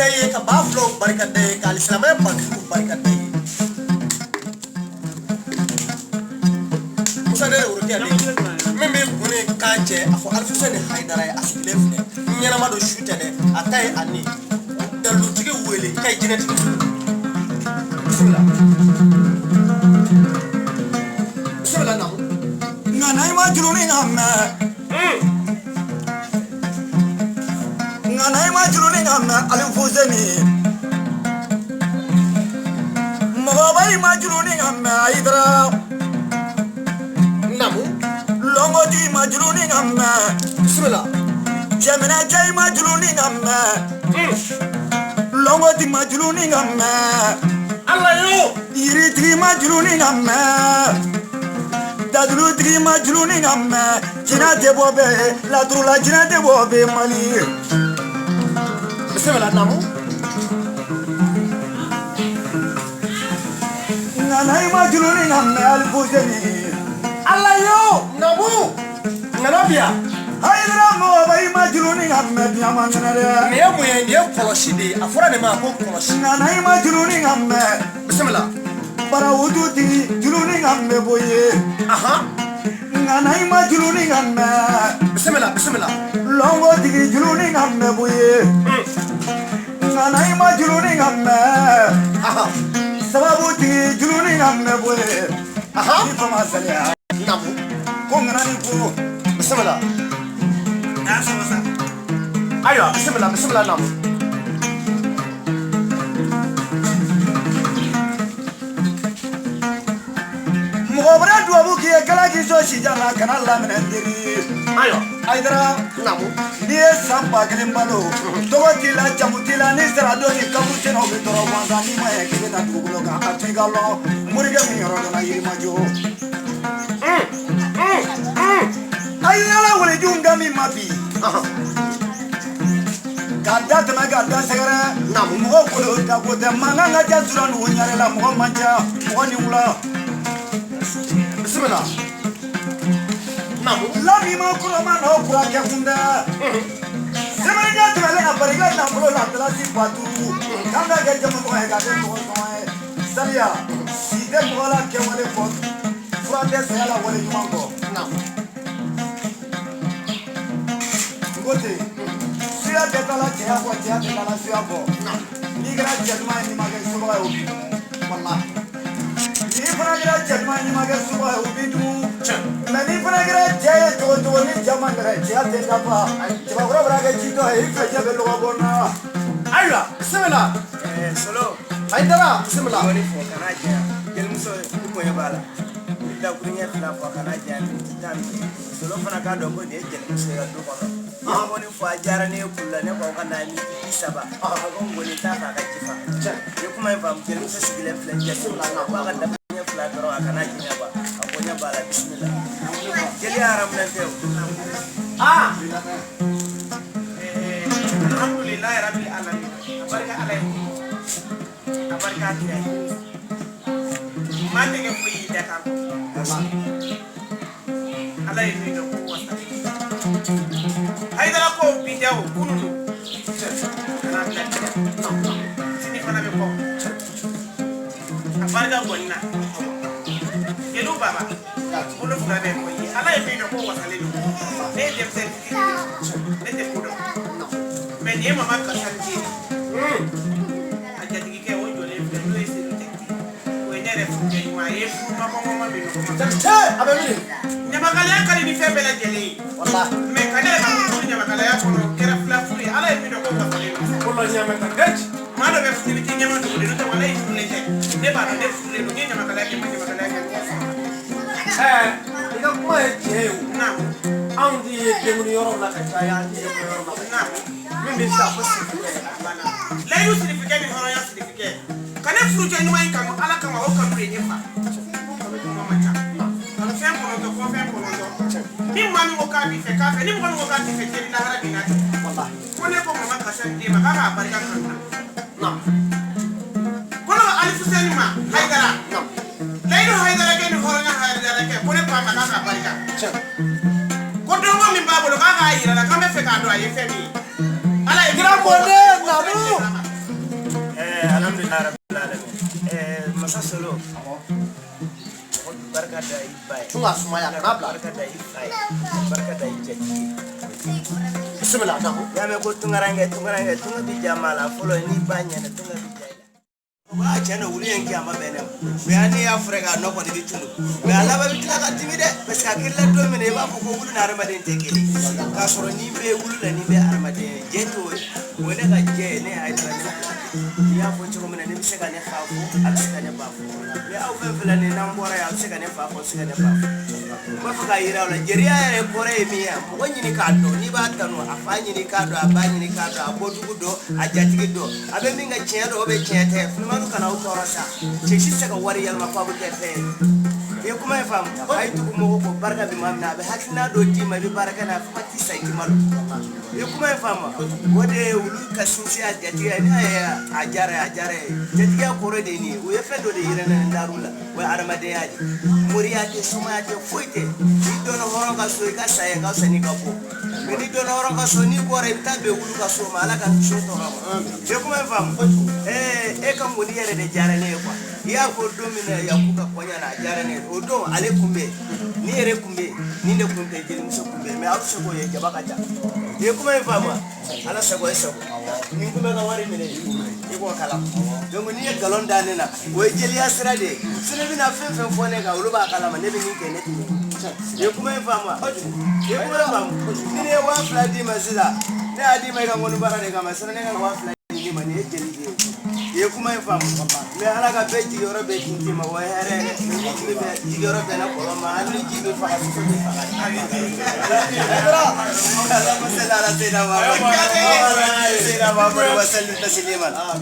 day ka baflo barka day ka islam bakku barka day musade urke ali meme kone kanje afo alfuseni haidara asilefne nyana mado shutene atay ani dalu tigi wele kay jinati bismillah bismillah nam ngana ma juluni ngamme ngana ma juluni ngamme alfuseni mobai ma juluni ngamme haidara namu longo di majluni ngamme bismillah jamina jay majluni ngamme longo di majluni ngamme Allah yo yiri di majluni ngamme dadulu di majluni ngamme jina de bobe la drula jina de bobe mali bismillah namu ngana majluni ngamme alfuzeni Allah yo nabu nganabia haydra mo bay majluni ngamme biama nganare ne moye ne koloshide afura ne ma ko koloshi ngana majluni ngamme bismillah bara wuduti juluni ngamme boye aha ngana majluni ngamme bismillah bismillah longo digi juluni ngamme boye ngana majluni ngamme aha sababu digi juluni ngamme boye aha ni fama salia namu kongrani ko bismillah ya sama ayo bismillah bismillah namu mugobra duabu ki kala ki so shijana kana la menendiri ayo aidara namu ni samba kilimbalo togoti la jamuti la ni sarado ni kabuche no bitoro kwanza ni maye kibena dugulo ka atigalo muriga mi yoro na yirimajo ayala wale junga mi mabi gada tama gada segara na mo ko ta ko de manga ja suran wonyare la mo manja woni wula bismillah na mo la mi ma ko ma no ko ka kunda semanya tele abariga na mo la tala si patu kanda ga jamu ko ga de ko salia si de ko la ke wale ko furade sala wale jumango na ngote sia detala tia ko tia detala sia ko ni gra jadma ni mage suba ubi walla ni fara gra jadma ni mage suba ubi tu mani fara gra jaya to ni jama gra jaya te dapa jaba bra bra ga chito hai ka jabe lo bona aywa bismillah solo haidara bismillah wani fo kana jaya gelmuso ko yabala da kunya fila fo kana jaya tan solo fana ka do ko de gelmuso ya do ko ngoni fo ajara ne kulla ne ko kana ni isaba ko ngoni ta ka ka kifa ye kuma fam gelmuso sigile fla jaya la na ko ga da kunya fila doro kana jinya ba akonya bala bismillah jeli haram nan tew alhamdulillah rabbil alamin barka alayhi barka tiya mate ke fuyi daka alayhi ni do ko wasa haydara ko bidaw kununu kana tete sini fana be ko barka gonna yelu baba bulu fura be ko yi alayhi ni do ko wasa le ne dem sen ne dem ko do mais ni mama ka santi ajati ke o jole fe do ese do tekki ko nyere fu ke ma ye fu mama be no tete abeli nyama kala kali ni fe bela jeli wallahi mais kala ma ko nyama kala ya ko kera fla furi ala e do ko wasa le ko lo nyama ka gaj ma do be fu ni ki nyama do do wala e fu le tek ne ba do fu le do nyama kala ke ma nyama kala ke ina kuma e jeu na andi de mun yoro la ka ya andi de yoro la na min sa possible bana la yu signifique ni hono ya signifique kana fruit ni mai kam ala kama o kan re ni fa mama cha ala fe ko do ko fe ko do ni mami o ka bi fe ka fe ni mo ko ka ti fe ni la harabi na wallahi ko ne ko mama ka san di ma ka barika kan na ko no alifu sen ma haydara no laido haydara ke ni hono ya haydara ke ko ne ko ma ka barika ko do mo mi babolo ka ga yira la ka me fe ka do ayi fe mi ala gira ko ne na bu alhamdulillah rabbil alamin masasolo barka da ibai tunga sumaya nabla barka da ibai barka da ijeti bismillah nako ya me ko tunga bi jamala folo ni banya na tunga bi jaila ba jana wuri yanki amma bene bayani ya frega no ko di tunu me ala ba bitla ka timide parce que killa do mine ba ko wulu na armade tekeli ka soro ni be wulu la ni be armade jeto wona ga je ne ay tra ya fo ci ko mine ni se ga ne xafu ak se ga ne ba fo me aw fe fela ni nam bora ya se ga ne fa ko se ga ne ba ba fa ga yira wala jeriya re kore mi ya ko nyini ka do ni ba tanu afanyi ni ka do abanyi ni ka do abodu do ajatigi do abe mi nga chedo be chete fulma kana utorasa cheshi saka wari yalma kwa butefe ye kuma fam ay tugu mo ko barka bi mamna be hakina do di ma bi baraka na fati sai kimalu ye kuma fam wode wulu kasinsi ajati ni ajare jetiya kore de ni we fe do de yirena ndarula we armade yaji muriya de suma de foite ni do no horon ka so ka sai ka sani ka ko ni do no horon ka so ni kore tabe wulu ka so mala ka so to ye kuma fam e kam woni yere de jarane kwa ya ko domina ya kuka konya na jarane odo ale kumbe ni yere kumbe ni ne kumbe jeli muso kumbe me awu sego ye jabaka ja ye kuma fama ala sego ni kumbe ka wari mine e ko kala donc ni ye galon dane na wo jeli asra de sene bina fen fone ka wulu ba kala ma ne bi ni ke ne ye kuma fama ni ne wa fladi mazila ne adi mai ga ngonu bara de ga masana ne ga wa fladi ni mani e jeli de ye kuma fam me ala ka be ji yoro be tinti ma wa here ni be ji yoro be na ko ma ani ji be fa ko be fa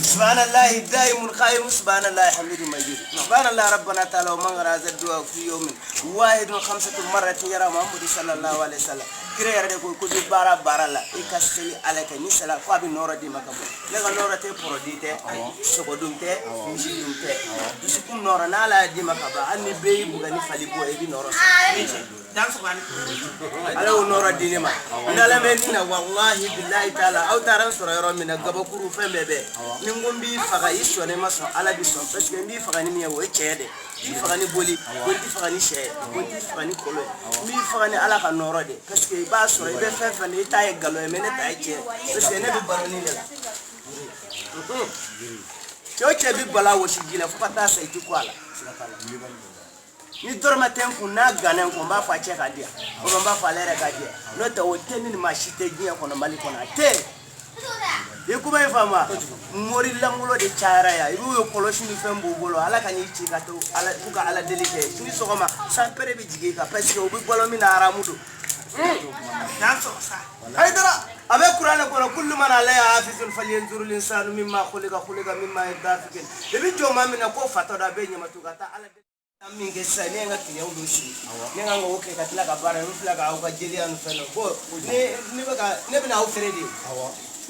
subhanallahi daimul qaim subhanallahi hamidul majid subhanallahi rabbana ta'ala wa man raza du'a fi yawmin wahidun khamsatu marrati yara muhammad sallallahu alaihi wasallam kire yara de ko bi bara la ikaseli alaka ni sala ko abi noro di makabo le ga noro te prodite soko dumte misi dumte disikum noro nala di makaba anni be buga ni fali bo e bi noro dan so bani ala noro di ni ma ndala me ni na wallahi billahi taala aw taran soro yoro mina gaba kuru fembebe ni ngombi faga iso ne maso ala bi so parce que mbi faga ni mi wo chede bi faga ni boli boli faga ni she boli faga ni kolo mi faga ni ala ka noro de parce que ba soro be fefa ni taye galo e mene taye che parce que ne bi baroni ne choche bi bala wo shigila fata sai ti kwala ni dorma tempo na ganen ko ba fa che ka dia ko ba fa lere ka dia no ta o teni ni machite dia ko no mali ko na te ye kuma fama mori langulo de chara ya ibu yo koloshi ni fembo bolo ala kan yi ka to ala buka ala delike ni sogoma san pere bi jige ka parce que obi bolo mi na aramudo dan so sa haydara abe qur'ana ko kullu man alayha hafizun falyanzur al-insanu mimma khuliqa mimma yadafikin debi joma mina ko fatada be nyama to kata ala minge sa ne nga tiya ulo shi ne nga ngo ke katila ka bara no fla ka au ka jeli anu feno bo ne baka ne bina au feredi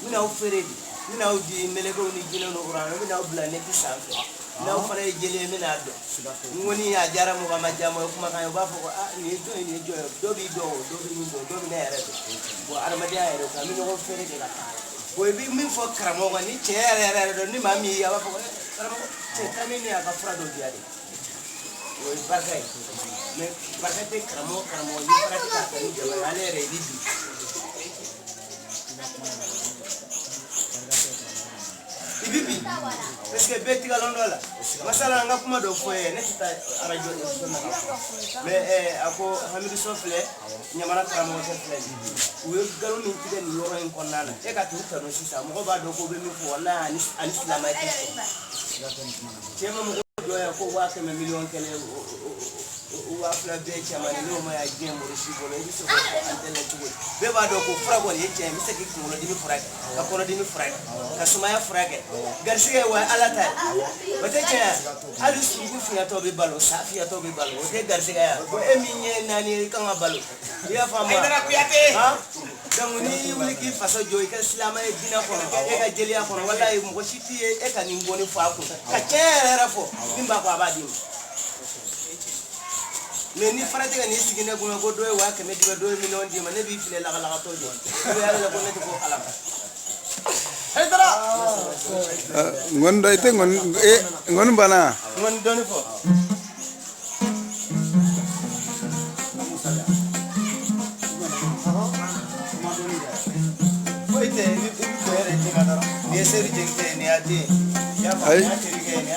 mina au feredi mina au di melego ni jino no urano mina au bla ne kisanfe na au fara jeli mina do ngoni ya jara mo kama jamo kuma kan ba fo ni jo do bi ne yare bo armadi ya yare ka mina au feredi ka bo bi min fo kramo ni chere do ni mami ya ba fo kramo che tamini ya ka fra do diari wo bagay me bagate kramo ni pratika tani jaba ale ready ibibi parce que beti galondola masala nga kuma do foye ne kita radio me ako hamidu sofle nyamana kramo sofle wo galo ni tide ni yoro en konnana e ka tuta no sisa mo ba do ko be mi fo wala ani islam ay chema mo do ya ko wa ke million kele wa fla be chama ni no ma ya gemo risi bolo e so antele tugo be ba do ko frago ye che mi se ki ko di mi fraga ka ko di mi fraga ka suma ya fraga garsiye wa alata bate che alu sungu fiya to be balo safiya to be balo te garsiye ya ko eminye nani kan balo ya fama ha donc ni wuli ki faso joy ka islama e dina ko e ka jelia ko wallahi mo shiti e ka ni ngoni fa ko ka chere fo bimba ko abadi mais ni farati ga ni sigine go do e wa ke me diga 2 million di ma ne bi file la to jo be ala ko ne ko ala Haidara. Ngon da itu ngon bana. Ngon doni fo. Foite ni ko yere jinga daro. Ni seri jengte ni ati. Ya ba Ay. ya tiri ke ni.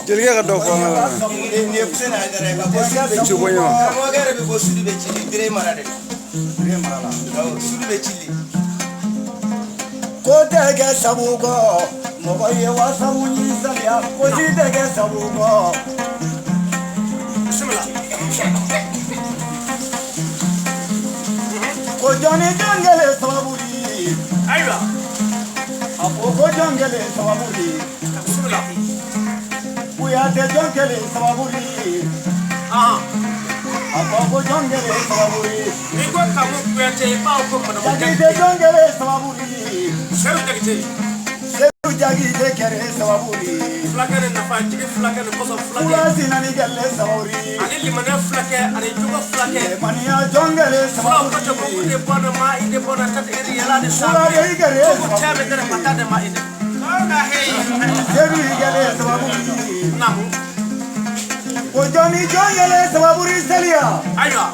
Jelge ka do ko na. Ni fuse na dare ka bosi. Chubonya. Kamo gare be bosi be chili dire marade. Dire marala. Sudi be chili. Ko tege sabugo mogo ye wasabu ni salia ko ti tege sabugo Bismillah. ko joni jangele saburi Aywa. apo ko jangele saburi Bismillah. kuya te jangele saburi Aha. apo ko jangele saburi Ni ko kamu kuyate ba ko mana mo jagi te jangele saburi Seru dagite. seru jagi te kere saburi Flakane na fa jige flakane ko so flakane. kula sinani gelle saburi Ani limane flake ani juga flake. mania jangele Fula ko to ko saburi de bona ma ide bona tat iri yala de sa. kula ye kere Ko chame dere mata de ma ide. Na hey. seru gelle saburi Namu. ko joni jangele saburi salia Aywa.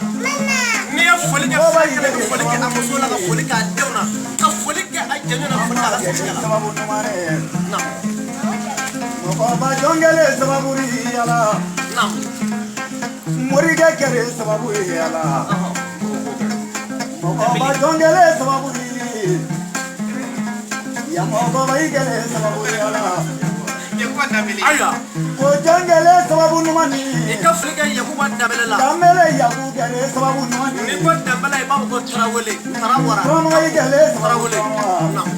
Ni ya foli ke flake ko foli ke amuso la ko foli ka dewna. Ka foli ke ajenu na foli ka sikala. sababu numare Namu. Baba jongele sababuri ala Namu. muriga kere sababuri ala Baba jongele sababuri ya baba igele sababuri ala Aywa. ko jongele sababu numani Ika foli ke yakuba dabele la. kamele ya bu kere sababu numani Ni ko dambala e ba ko tarawele. Tarawara. mama igele sababu Tarawele. Namu.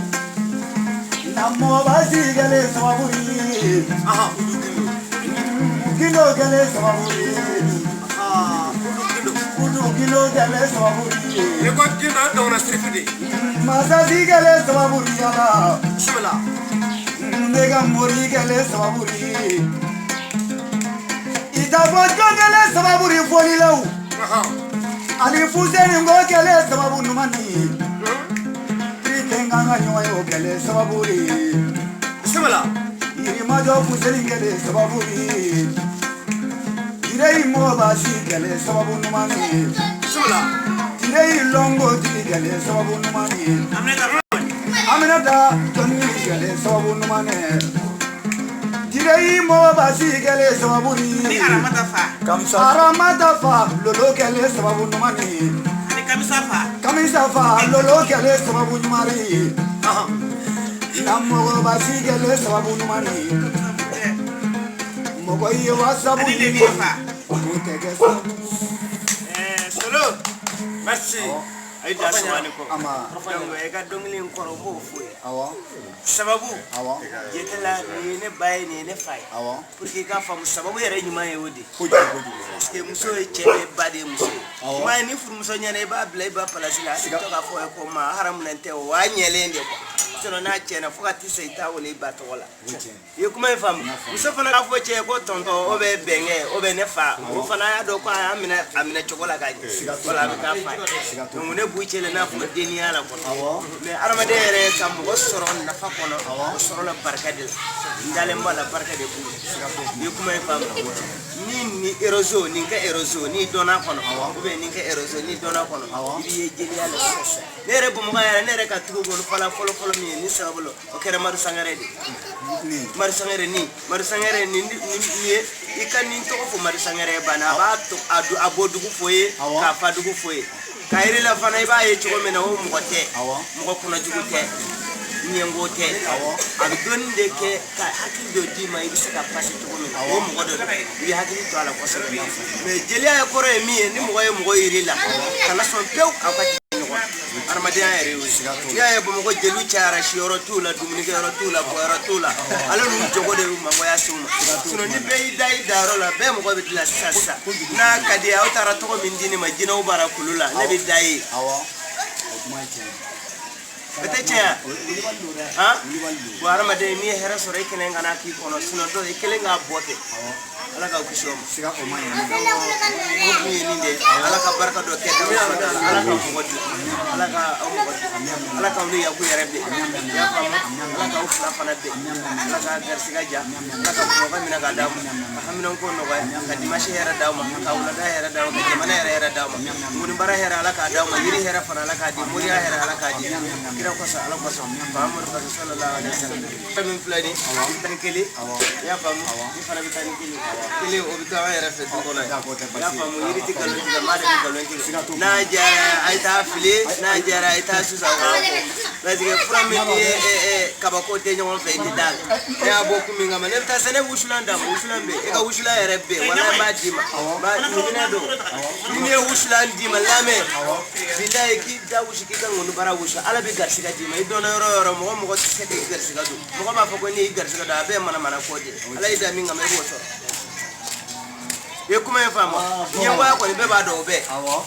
namo basi igele sababuri Aha. kilo gele sababuri Ah, kudu. kudu kilo gele sababuri Ni ko kina dawna sirfidi. Masasi gele sababuri ala Bismillah. nega mori gele sababuri ita bojo gele sababuri foli law Aha. ali fuseni ngo gele sababu numani tritenga nga nyoyo gele sababuri Bismillah. iri majo fuseni gele sababuri irei mo basi gele sababu numani Bismillah. irei longo ti gele sababu numani aminata jonni gele sababu numane direi mo basi gele sababuri Ni aramata fa. aramata fa lolo gele sababu numani Ni kamisa fa. kamisa fa lolo gele sababu numari Aha. namo basi gele sababu numani mogo ye wasabu Ani ni levi fa. utege sababu Solo. Merci. Ay da sawani ko. ama Donc e ka dongli nkoro mo fu. awa Sababu awa yetela ni ne baye ni ne fay. awa Pour que ka famu sababu yere nyuma ye wodi. fuji Parce que muso e chele bade muso. Ma ni furu muso nyane ba blay ba palasi la to ka fo e ko ma haram nante wa nyele ndi ko. Sono na chena fo ka tise ita wole ba to wala. Ye kuma e fam. Muso fana ka fo che ko tonto o be benge o be ne fa. O fana ya do ko amina chokola ka ni. Wala be ka fa. Donc ne bu chele na fo deni ala ko. Mais arama de yere kam ko soro na fa kono. O soro la barka de. Ndale mbala barka de bu. Ye kuma e fam. Ni erozo ni ka erozo ni dona kono o be ni ka erozo ni dona kono ibi ye jeli ala sesa nere bu mga yara nere ka tugo gol fala folo mi ni sabolo o kere maru sangare de maru sangare ni ikan ni to ko maru sangare bana ba to adu abodugu foye ka fadugu foye kairi la fana iba ye chugo mena o mgote mgo kuna jugute nyengote abi donde ke ka hakil do di mai bisa ka pasi to mi o mo godo bi hakil to ala ko sabe me jeli ay ko re mi ni mo mo irila kala son pew akati ni ko armadiya yare wi ya ya mo ko jelu chara shioro tula dumni ke ro tula bo ro tula ala nu jogo de ma mo ya suma suno ni be dai daro la be mo ko be la sasa na kadi ya utara to min dini ma jina ubara kulula ne be dai Beteche ha wara ma de mi hera sore kene ngana ki kono sino do ikele nga bote ala ka kusho siga o ma ya ko ni de ala ka barka do ke ala ka modi ala ka ala ka ni ya ku yare be ya fa mo ala ka ufla fana be ala ka garsiga ja ala ka ko ka mina ga daw hamina ko no ga ka dimashi hera daw ma ka wala da hera daw ka jamana hera daw ma mun bara hera ala ka daw ma yiri hera fana ala ka di muriya hera ala ka di kira ko sa ala ko sa Muhammad sallallahu alaihi wasallam min fulani tan kele ya fa mo ni fana bi tan kele o bi tawa hera fe ko la ya fa mo yiri ti kalon ti ma da kalon ti na jara ay ta fili na jara ay ta su sa parce que frami kabako te ñoo fe di dal ya bokku mi ngama ne ta sene wusulanda wusulambe e ka wusula yerebe wala ba dima ba ni do ni ne wusulandi ma lame billahi ki da wushiki kan ngonu bara wusha ala bi garsiga dima i dono yoro mo kete garsiga do mo ma fa ko ni garsiga da be mana ko de ala ida mi ngama e woso ye kuma ye fama nyangwa ko ni be ba do be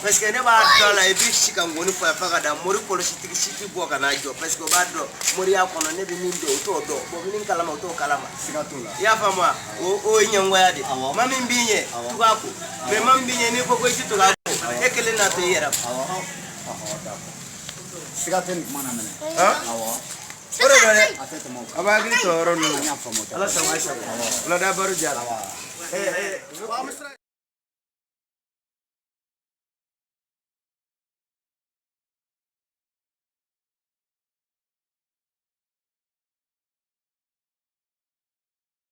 parce que ne ba do la e bi shika ngoni fa ka da mori ko shiti bo kana jo parce que ba do mori ya ko no ne bi min do to do bo min kalama to kalama siga to la ya fama o nyangwa ya de mami mbinye tugako me mami mbinye ni ko ko shi tugako ekele na to yera siga ten mana mene awo ore dole atete mo abagi to ron nya fa mo ala sama ala da baru jara